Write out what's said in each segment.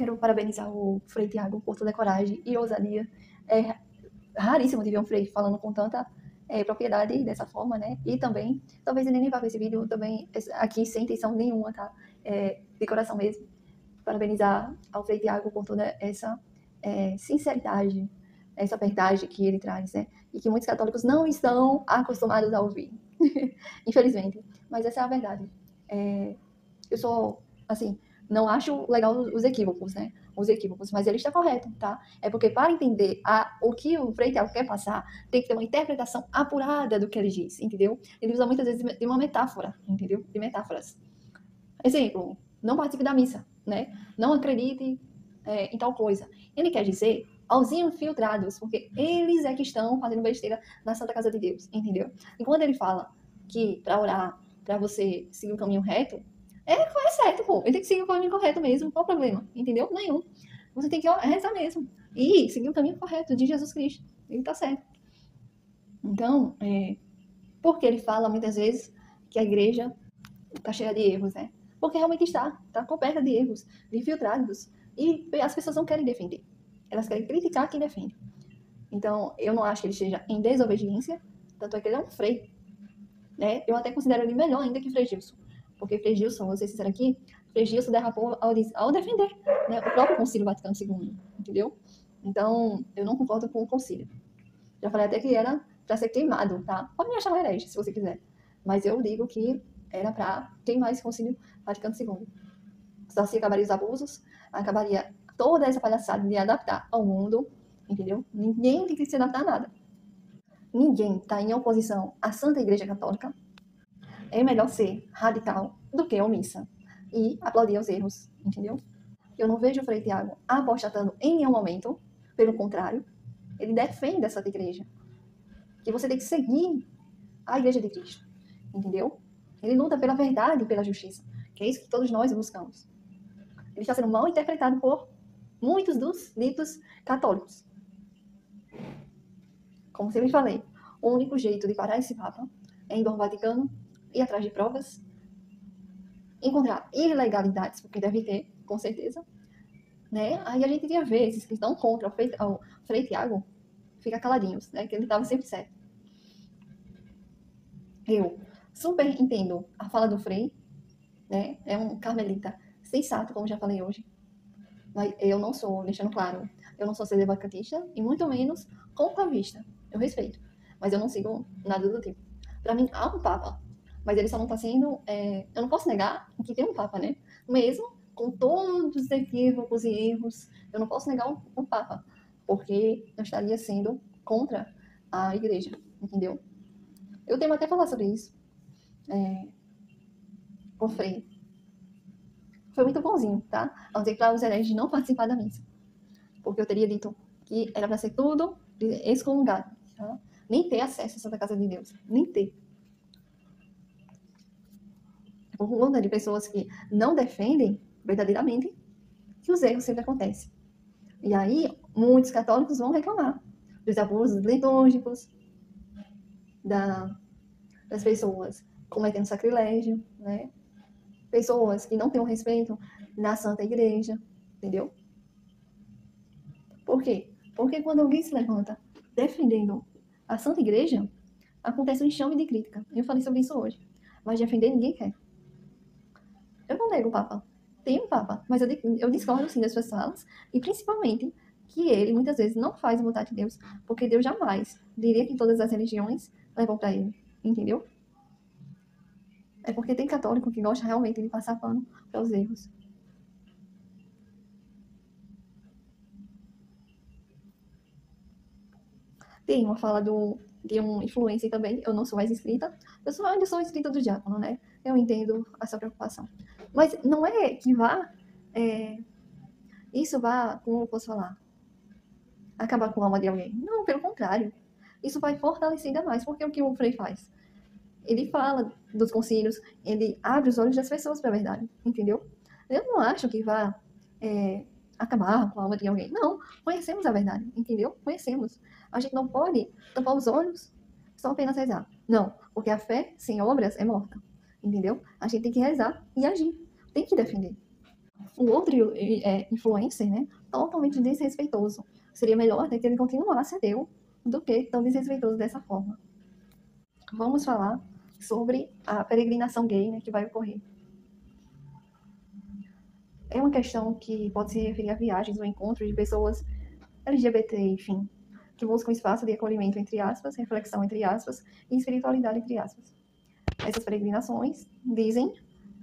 quero parabenizar o Frei Tiago por toda a coragem e ousadia. É raríssimo de ver um Frei falando com tanta propriedade dessa forma, né? E também, talvez ele nem vá ver esse vídeo também aqui sem intenção nenhuma, tá? De coração mesmo. Parabenizar ao Frei Tiago por toda essa sinceridade, essa verdade que ele traz, né? E que muitos católicos não estão acostumados a ouvir. Infelizmente. Mas essa é a verdade. Eu sou, assim, não acho legal os equívocos, né? Os equívocos, mas ele está correto, tá? É porque para entender o que o Frei Tiago quer passar, tem que ter uma interpretação apurada do que ele diz, entendeu? Ele usa muitas vezes de uma metáfora, entendeu? De metáforas. Exemplo, não participe da missa, né? Não acredite em tal coisa. Ele quer dizer aos infiltrados, porque eles é que estão fazendo besteira na Santa Casa de Deus, entendeu? E quando ele fala que para orar, para você seguir o caminho reto, é certo, pô. Ele tem que seguir o caminho correto mesmo. Qual o problema? Entendeu? Nenhum. Você tem que rezar mesmo. E seguir o caminho correto de Jesus Cristo. Ele tá certo. Então, porque ele fala muitas vezes que a igreja tá cheia de erros, né? Porque realmente tá coberta de erros, de infiltrados. E as pessoas não querem defender. Elas querem criticar quem defende. Então, eu não acho que ele esteja em desobediência. Tanto é que ele é um frei, né? Eu até considero ele melhor ainda que Frei Gilson. Porque Frei Gilson, vou ser sincera aqui, Frei Gilson derrapou ao defender, né, o próprio Concílio Vaticano II, entendeu? Então, eu não concordo com o concílio. Já falei até que era para ser queimado, tá? Pode me achar herege, se você quiser. Mas eu digo que era para queimar esse Concílio Vaticano II. Só se acabaria os abusos, acabaria toda essa palhaçada de adaptar ao mundo, entendeu? Ninguém tem que se adaptar a nada. Ninguém está em oposição à Santa Igreja Católica. É melhor ser radical do que omissa e aplaudir os erros, entendeu? Eu não vejo o Frei Tiago apostatando em nenhum momento, pelo contrário, ele defende essa igreja, que você tem que seguir a Igreja de Cristo, entendeu? Ele luta pela verdade e pela justiça, que é isso que todos nós buscamos. Ele está sendo mal interpretado por muitos dos ditos católicos. Como sempre falei, o único jeito de parar esse Papa é indo ao Vaticano, ir atrás de provas, encontrar ilegalidades, porque deve ter, com certeza, né? Aí a gente ia ver esses que estão contra o Frei Tiago, fica caladinhos, né? Que ele estava sempre certo. Eu super entendo a fala do Frei, né? É um carmelita sensato, como já falei hoje. Mas eu não sou, deixando claro, eu não sou sedevacantista e muito menos conclavista. Eu respeito, mas eu não sigo nada do tipo. Para mim, há um Papa, mas ele só não está sendo... eu não posso negar que tem um Papa, né? Mesmo com todos os equívocos e erros, eu não posso negar um Papa, porque eu estaria sendo contra a igreja, entendeu? Eu tenho até falar sobre isso com o Frei. Foi muito bonzinho, tá? Ao dizer para os hereges não participar da missa, porque eu teria dito que era para ser tudo excomungado, tá? Nem ter acesso à Santa Casa de Deus, nem ter. Por conta de pessoas que não defendem verdadeiramente que os erros sempre acontecem. E aí, muitos católicos vão reclamar dos abusos litúrgicos, das pessoas cometendo sacrilégio, né? Pessoas que não têm o respeito na Santa Igreja, entendeu? Por quê? Porque quando alguém se levanta defendendo a Santa Igreja, acontece um enxame de crítica. Eu falei sobre isso hoje. Mas defender ninguém quer. Eu não nego o Papa. Tem um Papa, mas eu discordo sim das suas falas, e principalmente que ele muitas vezes não faz a vontade de Deus, porque Deus jamais diria que todas as religiões levam para ele, entendeu? É porque tem católico que gosta realmente de passar pano para os erros. Tem uma fala de um influencer também, eu não sou mais inscrita, ainda sou inscrita do Diácono, né? Eu entendo a sua preocupação. Mas não é que isso vá, como eu posso falar, acabar com a alma de alguém. Não, pelo contrário. Isso vai fortalecer ainda mais, porque o que o Frei faz? Ele fala dos concílios, ele abre os olhos das pessoas para a verdade, entendeu? Eu não acho que vá acabar com a alma de alguém. Não, conhecemos a verdade, entendeu? Conhecemos. A gente não pode tampar os olhos só apenas rezar. Não, porque a fé sem obras é morta, entendeu? A gente tem que rezar e agir, tem que defender. O outro influencer, né, totalmente desrespeitoso. Seria melhor até que ele continuasse ateu do que tão desrespeitoso dessa forma. Vamos falar sobre a peregrinação gay, né, que vai ocorrer. É uma questão que pode se referir a viagens ou encontros de pessoas LGBT, enfim, que buscam espaço de acolhimento, entre aspas, reflexão, entre aspas, e espiritualidade, entre aspas. Essas peregrinações dizem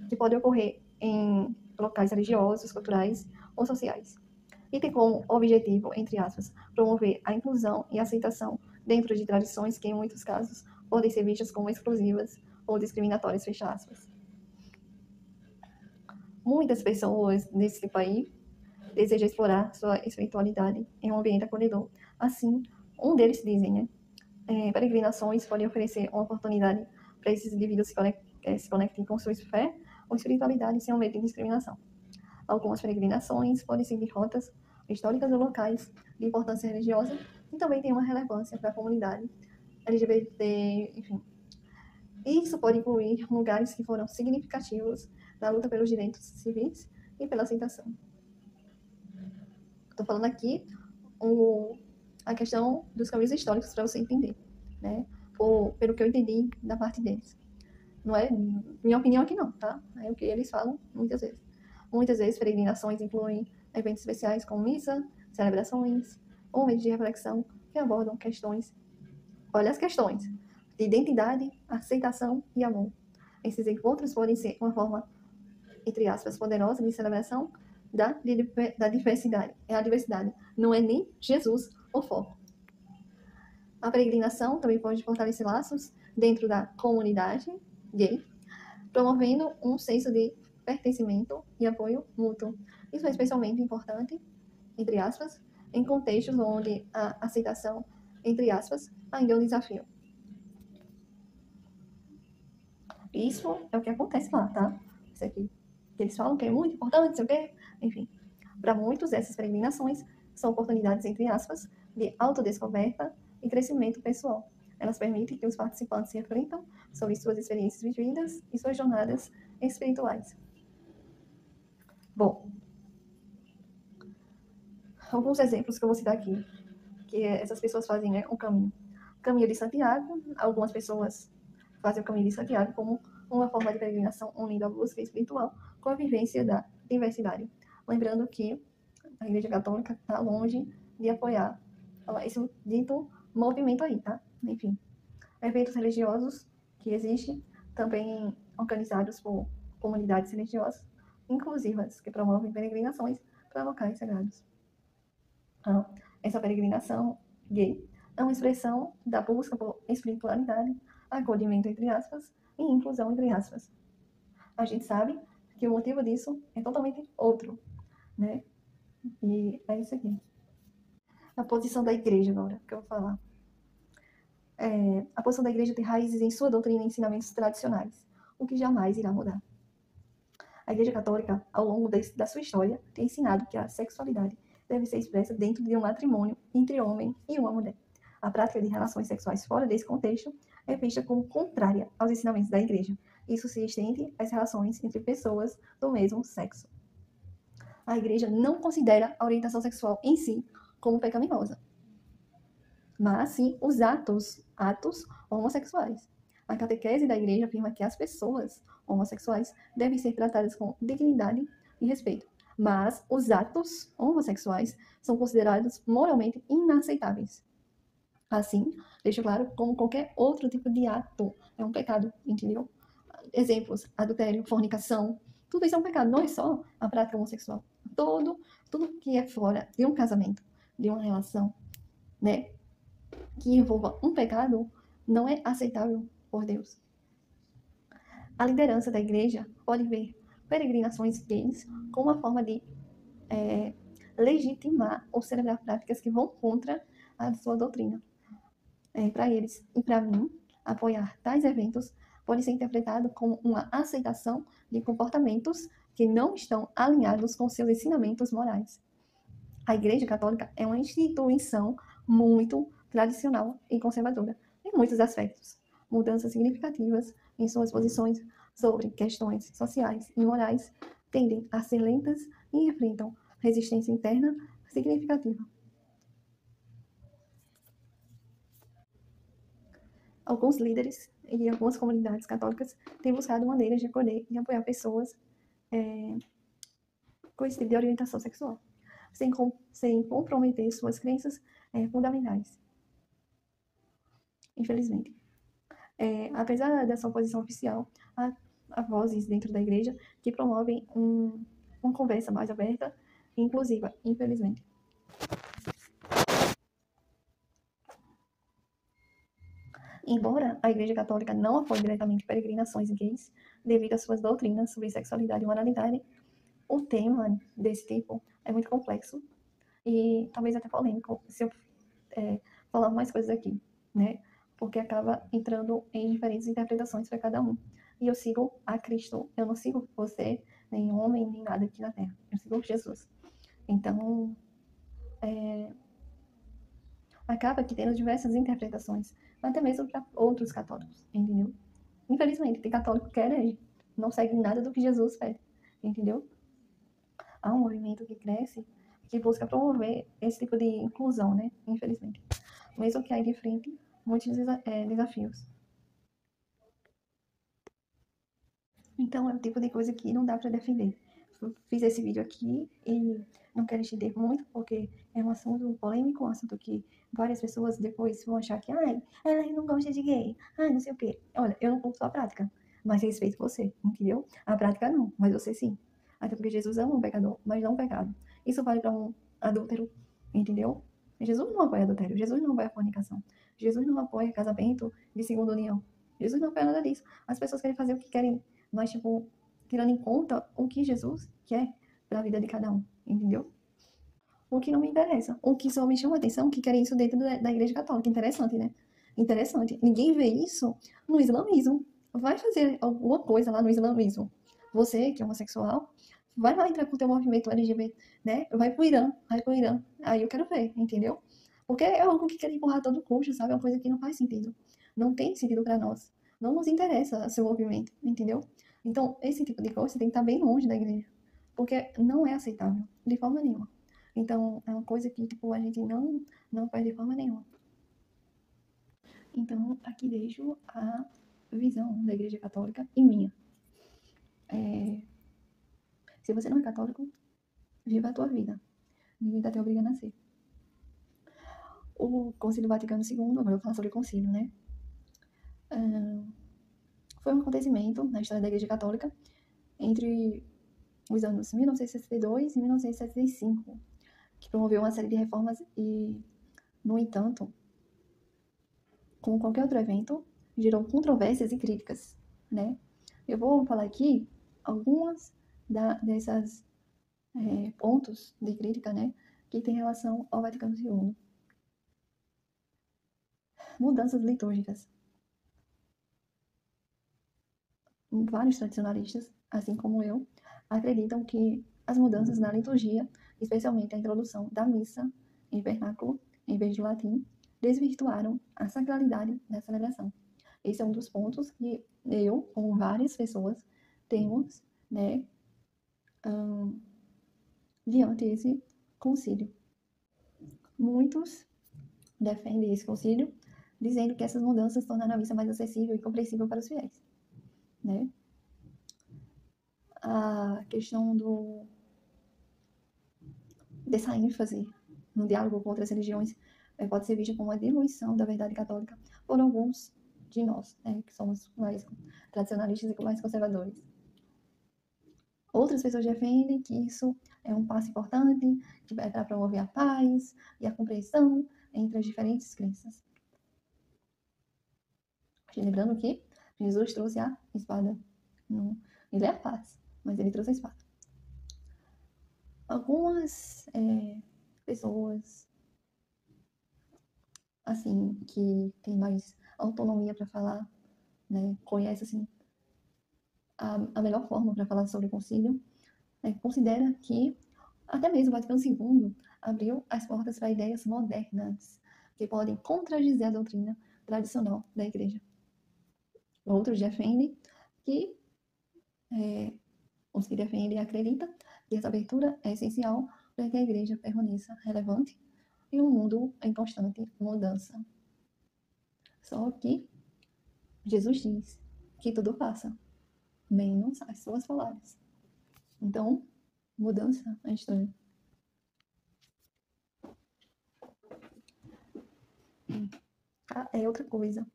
que podem ocorrer em locais religiosos, culturais ou sociais. E tem como objetivo, entre aspas, promover a inclusão e aceitação dentro de tradições que, em muitos casos, podem ser vistas como exclusivas ou discriminatórias, fecha aspas. Muitas pessoas nesse país desejam explorar sua espiritualidade em um ambiente acolhedor. Assim, um deles dizem, né? Peregrinações podem oferecer uma oportunidade para esses indivíduos se conectem com sua fé ou espiritualidade sem medo de discriminação. Algumas peregrinações podem seguir rotas históricas ou locais de importância religiosa e também têm uma relevância para a comunidade LGBT, enfim. Isso pode incluir lugares que foram significativos na luta pelos direitos civis e pela aceitação. Estou falando aqui a questão dos caminhos históricos para você entender, né? Pelo que eu entendi da parte deles. Não é minha opinião aqui não, tá? É o que eles falam muitas vezes. Muitas vezes peregrinações incluem eventos especiais como missa, celebrações, momentos de reflexão que abordam questões, olha as questões, de identidade, aceitação e amor. Esses encontros podem ser uma forma, entre aspas, poderosa de celebração da diversidade. É a diversidade, não é nem Jesus o foco. A peregrinação também pode fortalecer laços dentro da comunidade gay, promovendo um senso de pertencimento e apoio mútuo. Isso é especialmente importante, entre aspas, em contextos onde a aceitação, entre aspas, ainda é um desafio. Isso é o que acontece lá, tá? Isso aqui, que eles falam que é muito importante, não sei o quê. Enfim, para muitos, essas peregrinações são oportunidades, entre aspas, de autodescoberta e crescimento pessoal. Elas permitem que os participantes se reflitam sobre suas experiências vividas e suas jornadas espirituais. Bom, alguns exemplos que eu vou citar aqui, que essas pessoas fazem, né, o caminho de Santiago. Algumas pessoas fazem o caminho de Santiago como uma forma de peregrinação unindo a busca espiritual com a vivência da diversidade. Lembrando que a Igreja Católica está longe de apoiar esse dito movimento aí, tá? Enfim, eventos religiosos que existem, também organizados por comunidades religiosas inclusivas, que promovem peregrinações para locais sagrados. Então, essa peregrinação gay é uma expressão da busca por espiritualidade, acolhimento, entre aspas, e inclusão, entre aspas. A gente sabe que o motivo disso é totalmente outro, né? E é isso aqui. A posição da igreja agora, que eu vou falar. A posição da igreja tem raízes em sua doutrina e ensinamentos tradicionais, o que jamais irá mudar. A Igreja Católica, ao longo da sua história, tem ensinado que a sexualidade deve ser expressa dentro de um matrimônio entre homem e uma mulher. A prática de relações sexuais fora desse contexto é vista como contrária aos ensinamentos da Igreja. Isso se estende às relações entre pessoas do mesmo sexo. A Igreja não considera a orientação sexual em si como pecaminosa, mas sim os atos homossexuais. A catequese da Igreja afirma que as pessoas homossexuais devem ser tratadas com dignidade e respeito, mas os atos homossexuais são considerados moralmente inaceitáveis. Assim, deixo claro, como qualquer outro tipo de ato é um pecado, entendeu? Exemplos: adultério, fornicação, tudo isso é um pecado, não é só a prática homossexual. Tudo que é fora de um casamento, de uma relação, né, que envolva um pecado, não é aceitável por Deus. A liderança da igreja pode ver peregrinações gays como uma forma de legitimar ou celebrar práticas que vão contra a sua doutrina. Para eles e para mim, apoiar tais eventos pode ser interpretado como uma aceitação de comportamentos que não estão alinhados com seus ensinamentos morais. A Igreja Católica é uma instituição muito tradicional e conservadora em muitos aspectos. Mudanças significativas em suas posições sobre questões sociais e morais tendem a ser lentas e enfrentam resistência interna significativa. Alguns líderes e algumas comunidades católicas têm buscado maneiras de acolher e apoiar pessoas com esse tipo de orientação sexual, sem comprometer suas crenças fundamentais. Infelizmente. Apesar dessa oposição oficial, há vozes dentro da igreja que promovem uma conversa mais aberta e inclusiva, infelizmente. Embora a Igreja Católica não apoie diretamente peregrinações gays, devido às suas doutrinas sobre sexualidade e moralidade, o tema desse tipo é muito complexo e talvez até polêmico se eu falar mais coisas aqui, né? Porque acaba entrando em diferentes interpretações para cada um. E eu sigo a Cristo, eu não sigo você, nem homem, nem nada aqui na Terra. Eu sigo Jesus. Então, acaba que tendo diversas interpretações, até mesmo para outros católicos, entendeu? Infelizmente, tem católico que herege, não segue nada do que Jesus pede, entendeu? Há um movimento que cresce, que busca promover esse tipo de inclusão, né? Infelizmente. Mesmo que aí de frente muitos desafios. Então é o tipo de coisa que não dá para defender. Fiz esse vídeo aqui e não quero estender muito, porque é um assunto polêmico, um assunto que várias pessoas depois vão achar que, ai, ela não gosta de gay, ai, não sei o quê. Olha, eu não curto a prática, mas respeito você, entendeu? A prática não, mas você sim. Até porque Jesus ama um pecador, mas não um pecado. Isso vale para um adúltero, entendeu? Jesus não apoia adultério, Jesus não apoia a fornicação, Jesus não apoia casamento de segunda união. Jesus não apoia nada disso. As pessoas querem fazer o que querem, mas, tipo, tirando em conta o que Jesus quer para a vida de cada um, entendeu? O que não me interessa. O que só me chama a atenção que querem isso dentro da Igreja Católica. Interessante, né? Interessante. Ninguém vê isso no islamismo. Vai fazer alguma coisa lá no islamismo. Você, que é homossexual, vai lá entrar com o teu movimento LGBT, né? Vai pro Irã, vai pro Irã. Aí eu quero ver, entendeu? Porque é algo que quer empurrar todo custo, sabe? É uma coisa que não faz sentido. Não tem sentido para nós. Não nos interessa seu movimento, entendeu? Então, esse tipo de coisa tem que estar bem longe da igreja. Porque não é aceitável, de forma nenhuma. Então, é uma coisa que, tipo, a gente não faz de forma nenhuma. Então, aqui deixo a visão da Igreja Católica e minha. Se você não é católico, viva a tua vida. Ninguém tá te obrigando a ser. O Concílio Vaticano II, agora eu vou falar sobre o concílio, né? Foi um acontecimento na história da Igreja Católica entre os anos 1962 e 1975, que promoveu uma série de reformas e, no entanto, como qualquer outro evento, gerou controvérsias e críticas, né? Eu vou falar aqui algumas dessas pontos de crítica, né, que tem relação ao Vaticano II. Mudanças litúrgicas. Vários tradicionalistas, assim como eu, acreditam que as mudanças na liturgia, especialmente a introdução da missa em vernáculo, em vez de latim, desvirtuaram a sacralidade da celebração. Esse é um dos pontos que eu, como várias pessoas, temos, né, diante desse concílio. Muitos defendem esse concílio, dizendo que essas mudanças tornaram a missa mais acessível e compreensível para os fiéis, né? A questão dessa ênfase no diálogo com outras religiões pode ser vista como uma diluição da verdade católica por alguns de nós, né, que somos mais tradicionalistas e mais conservadores. Outras pessoas defendem que isso é um passo importante, que vai para promover a paz e a compreensão entre as diferentes crenças. Lembrando que Jesus trouxe a espada. Ele é a paz, mas ele trouxe a espada. Algumas pessoas, assim, que têm mais autonomia para falar, né, conhecem, assim, a melhor forma para falar sobre o concílio, considera que até mesmo o Vaticano II abriu as portas para ideias modernas que podem contradizer a doutrina tradicional da Igreja. Outros defendem que Os que defendem e acreditam que essa abertura é essencial para que a igreja permaneça relevante em um mundo em constante mudança. Só que Jesus diz que tudo passa, menos as suas palavras. Então, mudança é estranho. É outra coisa.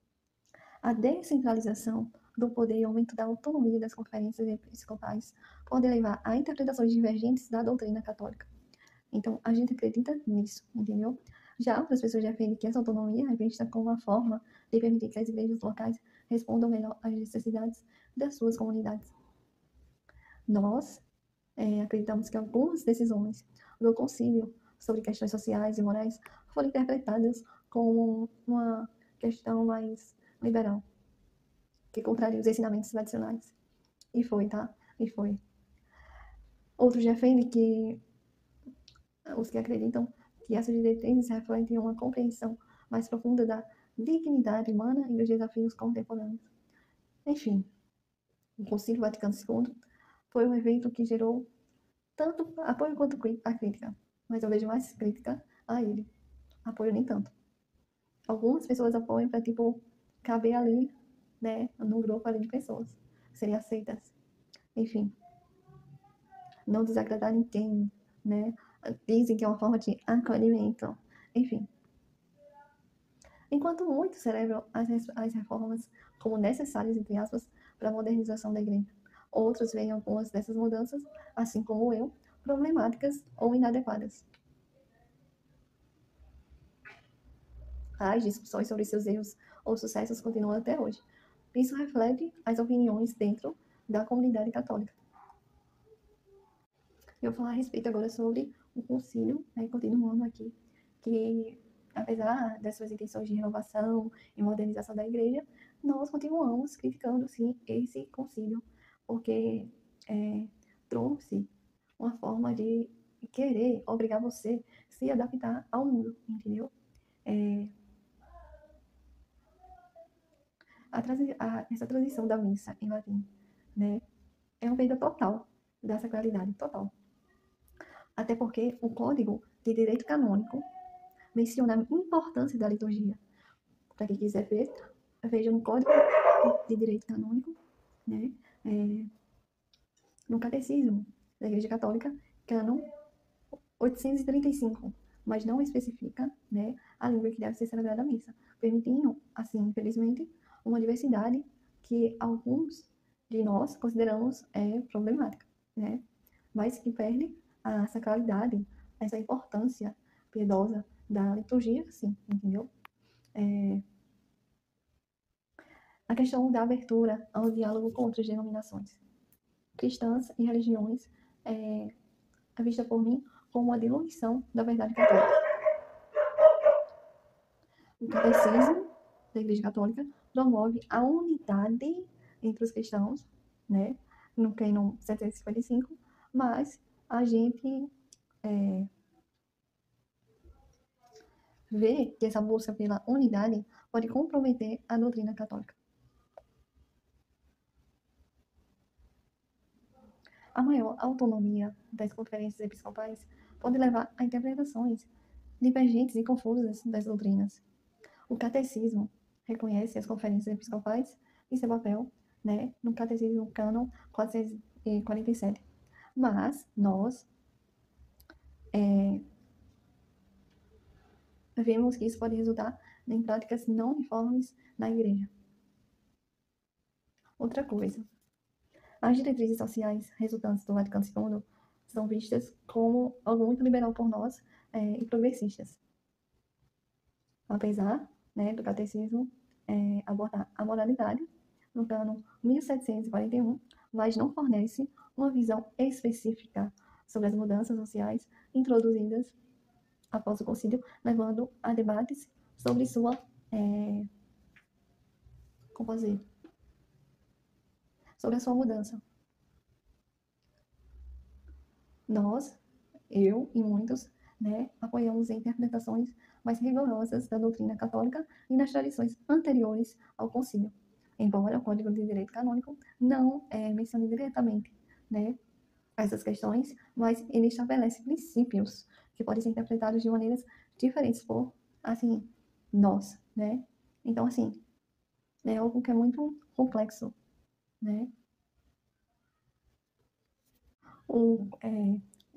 A descentralização do poder e o aumento da autonomia das conferências episcopais pode levar a interpretações divergentes da doutrina católica. Então, a gente acredita nisso, entendeu? Já outras pessoas defendem que essa autonomia é vista como uma forma de permitir que as igrejas locais respondam melhor às necessidades das suas comunidades. Nós acreditamos que algumas decisões do concílio sobre questões sociais e morais foram interpretadas como uma questão mais liberal, que contraria os ensinamentos tradicionais. E foi, tá? E foi. Outros defendem que os que acreditam que essas diretrizes refletem uma compreensão mais profunda da dignidade humana e dos desafios contemporâneos. Enfim, o Concílio Vaticano II foi um evento que gerou tanto apoio quanto a crítica, mas eu vejo mais crítica a ele. Apoio nem tanto. Algumas pessoas apoiam para, tipo, caber ali, né, num grupo ali de pessoas, serem aceitas. Enfim, não desagradar ninguém, né? Dizem que é uma forma de acolhimento. Enfim. Enquanto muitos celebram as reformas como necessárias, entre aspas, para a modernização da igreja, outros veem algumas dessas mudanças, assim como eu, problemáticas ou inadequadas. As discussões sobre seus erros ou sucessos continuam até hoje. Isso reflete as opiniões dentro da comunidade católica. Eu vou falar a respeito agora sobre o concílio, né, continuando aqui, que apesar das suas intenções de renovação e modernização da igreja, nós continuamos criticando, sim, esse concílio, porque trouxe uma forma de querer obrigar você a se adaptar ao mundo, entendeu? Essa transição da missa em latim, né, é uma perda total da sacralidade, total. Até porque o Código de Direito Canônico menciona a importância da liturgia. Para quem quiser ver, veja no Código de Direito Canônico, né, no Catecismo da Igreja Católica, cânon 835, mas não especifica, né, a língua que deve ser celebrada a missa, permitindo, assim, infelizmente, uma diversidade que alguns de nós consideramos problemática, né, mas que perde a sacralidade, essa importância piedosa da liturgia, sim, entendeu? A questão da abertura ao diálogo com outras denominações cristãs e religiões é vista por mim como uma diluição da verdade católica. O catecismo da Igreja Católica promove a unidade entre os cristãos, né, no cânon 755, mas a gente vê que essa busca pela unidade pode comprometer a doutrina católica. A maior autonomia das conferências episcopais pode levar a interpretações divergentes e confusas das doutrinas. O catecismo reconhece as conferências episcopais e seu papel, né, no catecismo cânon 447. Mas nós vemos que isso pode resultar em práticas não uniformes na igreja. Outra coisa, as diretrizes sociais resultantes do Vaticano II são vistas como algo muito liberal por nós e progressistas. Apesar, né, do catecismo abordar a moralidade no cânon 1741, mas não fornece uma visão específica sobre as mudanças sociais introduzidas após o concílio, levando a debates sobre sua sobre a sua mudança. Nós, eu e muitos, né, apoiamos interpretações mais rigorosas da doutrina católica e nas tradições anteriores ao concílio, embora o Código de Direito Canônico não mencione diretamente, né, essas questões, mas ele estabelece princípios que podem ser interpretados de maneiras diferentes por, assim, nós, né? Então, assim, é algo que é muito complexo, né? O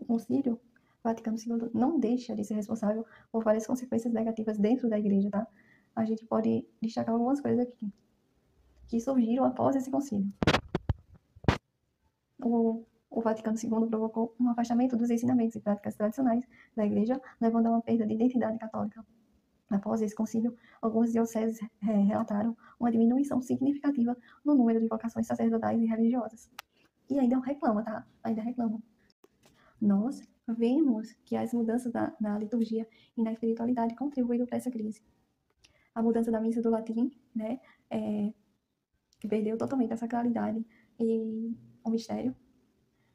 Concílio Vaticano II não deixa de ser responsável por várias consequências negativas dentro da igreja, tá? A gente pode destacar algumas coisas aqui que surgiram após esse concílio. O Vaticano II provocou um afastamento dos ensinamentos e práticas tradicionais da igreja, levando a uma perda de identidade católica. Após esse concílio, algumas dioceses relataram uma diminuição significativa no número de vocações sacerdotais e religiosas. E ainda reclamam, tá? Ainda reclamam. Nós vemos que as mudanças na liturgia e na espiritualidade contribuíram para essa crise. A mudança da missa do latim, né, que perdeu totalmente a sacralidade e o mistério,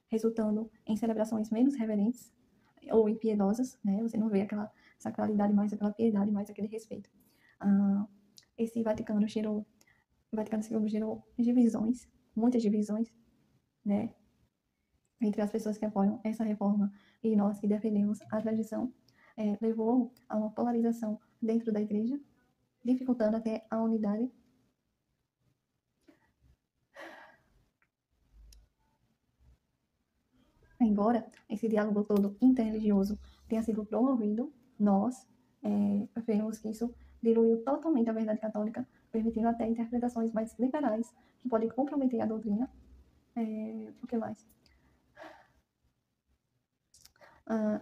resultando em celebrações menos reverentes ou impiedosas, né? Você não vê aquela sacralidade mais, aquela piedade mais, aquele respeito. Esse Vaticano II gerou divisões, muitas divisões, né? Entre as pessoas que apoiam essa reforma e nós que defendemos a tradição, levou a uma polarização dentro da igreja, dificultando até a unidade. Embora esse diálogo todo interreligioso tenha sido promovido, nós vemos que isso diluiu totalmente a verdade católica, permitindo até interpretações mais liberais, que podem comprometer a doutrina. O que mais?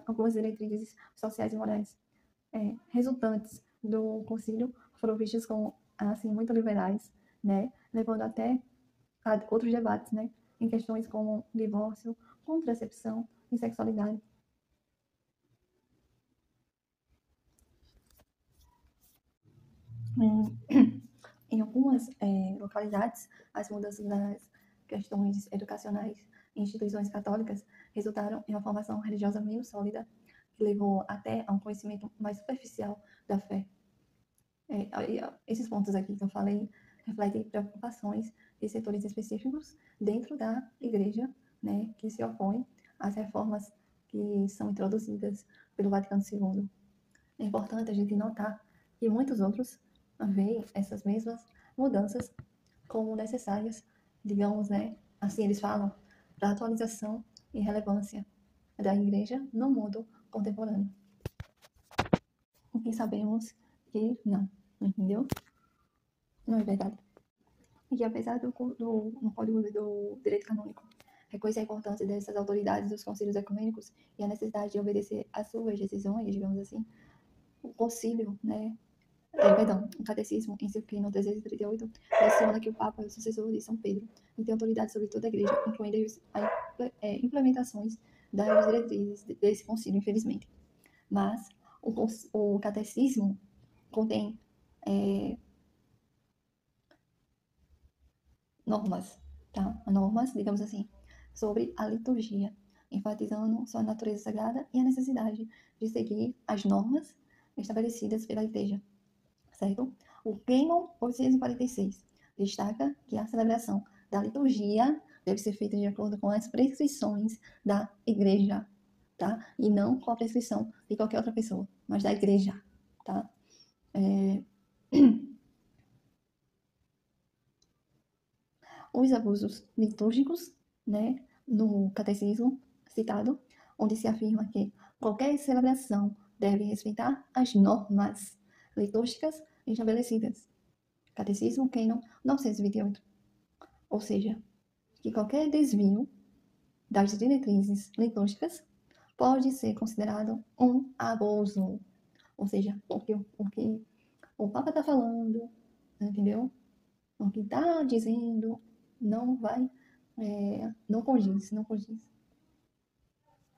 Algumas diretrizes sociais e morais resultantes do concílio foram vistas como assim muito liberais, né, levando até a outros debates, né, em questões como divórcio, contracepção e sexualidade. Em algumas localidades, as mudanças nas questões educacionais em instituições católicas resultaram em uma formação religiosa menos sólida, que levou até a um conhecimento mais superficial da fé. Esses pontos aqui que eu falei refletem preocupações de setores específicos dentro da igreja, né, que se opõem às reformas que são introduzidas pelo Vaticano II. É importante a gente notar que muitos outros veem essas mesmas mudanças como necessárias, digamos, né, assim eles falam, para a atualização e relevância da igreja no mundo contemporâneo. O que sabemos que não, entendeu? Não é verdade. E apesar no Código do Direito Canônico reconhecer a importância dessas autoridades dos concílios ecumênicos e a necessidade de obedecer às suas decisões, digamos assim, o concílio, né, o catecismo, em seu no 338, menciona que o Papa é o sucessor de São Pedro e tem autoridade sobre toda a igreja, incluindo as implementações das diretrizes desse concílio, infelizmente. Mas o catecismo contém normas, tá? Normas, digamos assim, sobre a liturgia, enfatizando sua natureza sagrada e a necessidade de seguir as normas estabelecidas pela igreja, certo? O Cânon 846 destaca que a celebração da liturgia deve ser feita de acordo com as prescrições da igreja, tá? E não com a prescrição de qualquer outra pessoa, mas da igreja, tá? Os abusos litúrgicos, né, no catecismo citado, onde se afirma que qualquer celebração deve respeitar as normas litúrgicas estabelecidas. Catecismo Cânon 928. Ou seja, que qualquer desvio das diretrizes litúrgicas pode ser considerado um abuso. Ou seja, o que o Papa está falando, entendeu? O que está dizendo não vai, não condiz.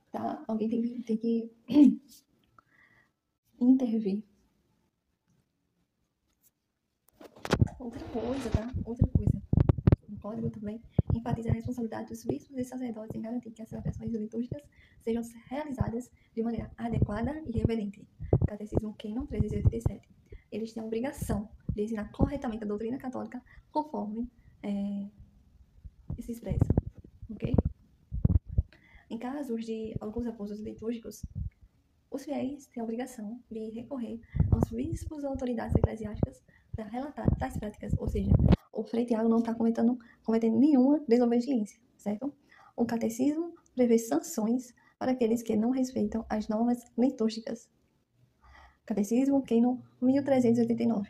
Tá? Alguém tem que intervir. Outra coisa, tá? O código também enfatiza a responsabilidade dos bispos e sacerdotes em garantir que as celebrações litúrgicas sejam realizadas de maneira adequada e reverente. Catecismo Cânon 387. Eles têm a obrigação de ensinar corretamente a doutrina católica conforme se expressa, ok? casos de alguns abusos litúrgicos, os fiéis têm a obrigação de recorrer aos bispos ou autoridades eclesiásticas para relatar tais práticas, ou seja, o Frei Tiago não está cometendo nenhuma desobediência, certo? O catecismo prevê sanções para aqueles que não respeitam as normas litúrgicas. Catecismo, Quênon 1389.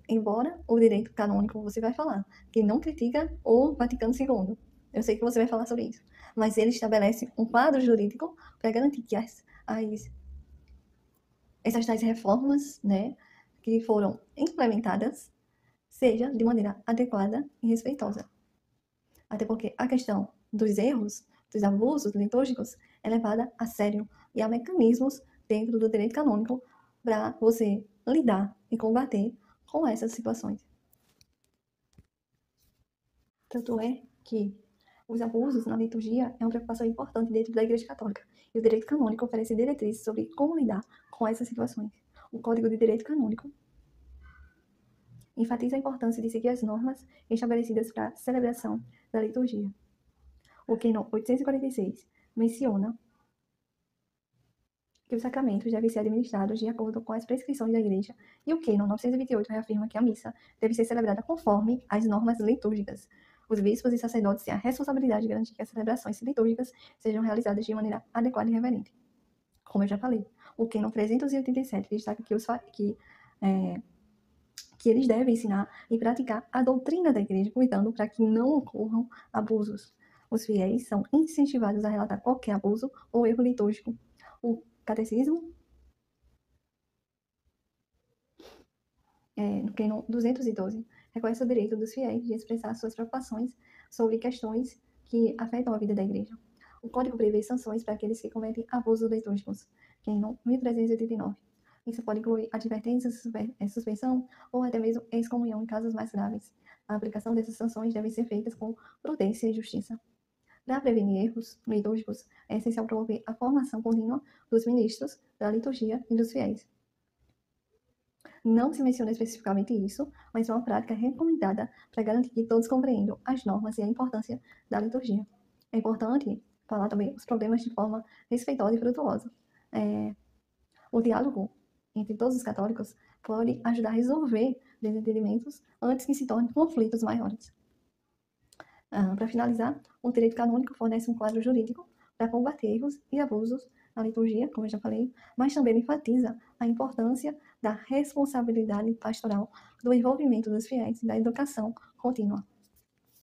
Embora o direito canônico, você vai falar, que não critica o Vaticano II. Eu sei que você vai falar sobre isso. Mas ele estabelece um quadro jurídico para garantir que essas tais reformas, né, que foram implementadas, seja de maneira adequada e respeitosa. Até porque a questão dos erros, dos abusos litúrgicos é levada a sério e há mecanismos dentro do direito canônico para você lidar e combater com essas situações. Tanto é que os abusos na liturgia é uma preocupação importante dentro da Igreja Católica, e o direito canônico oferece diretrizes sobre como lidar com essas situações. O Código de Direito Canônico enfatiza a importância de seguir as normas estabelecidas para a celebração da liturgia. O Quênon 846 menciona que os sacramentos devem ser administrados de acordo com as prescrições da Igreja, e o Quênon 928 reafirma que a missa deve ser celebrada conforme as normas litúrgicas. Os bispos e sacerdotes têm a responsabilidade de garantir que as celebrações litúrgicas sejam realizadas de maneira adequada e reverente. Como eu já falei, o Quênon 387 destaca que eles devem ensinar e praticar a doutrina da Igreja, cuidando para que não ocorram abusos. Os fiéis são incentivados a relatar qualquer abuso ou erro litúrgico. O Catecismo, no Quênon 212, reconhece o direito dos fiéis de expressar suas preocupações sobre questões que afetam a vida da Igreja. O Código prevê sanções para aqueles que cometem abusos litúrgicos. Quênon 1389. Isso pode incluir advertência, suspensão ou até mesmo excomunhão em casos mais graves. A aplicação dessas sanções deve ser feita com prudência e justiça. Para prevenir erros litúrgicos, é essencial promover a formação contínua dos ministros da liturgia e dos fiéis. Não se menciona especificamente isso, mas é uma prática recomendada para garantir que todos compreendam as normas e a importância da liturgia. É importante falar também os problemas de forma respeitosa e frutuosa. O diálogo entre todos os católicos pode ajudar a resolver desentendimentos antes que se tornem conflitos maiores. Para finalizar, o direito canônico fornece um quadro jurídico para combater erros e abusos na liturgia, como eu já falei, mas também enfatiza a importância da responsabilidade pastoral, do envolvimento dos fiéis e da educação contínua.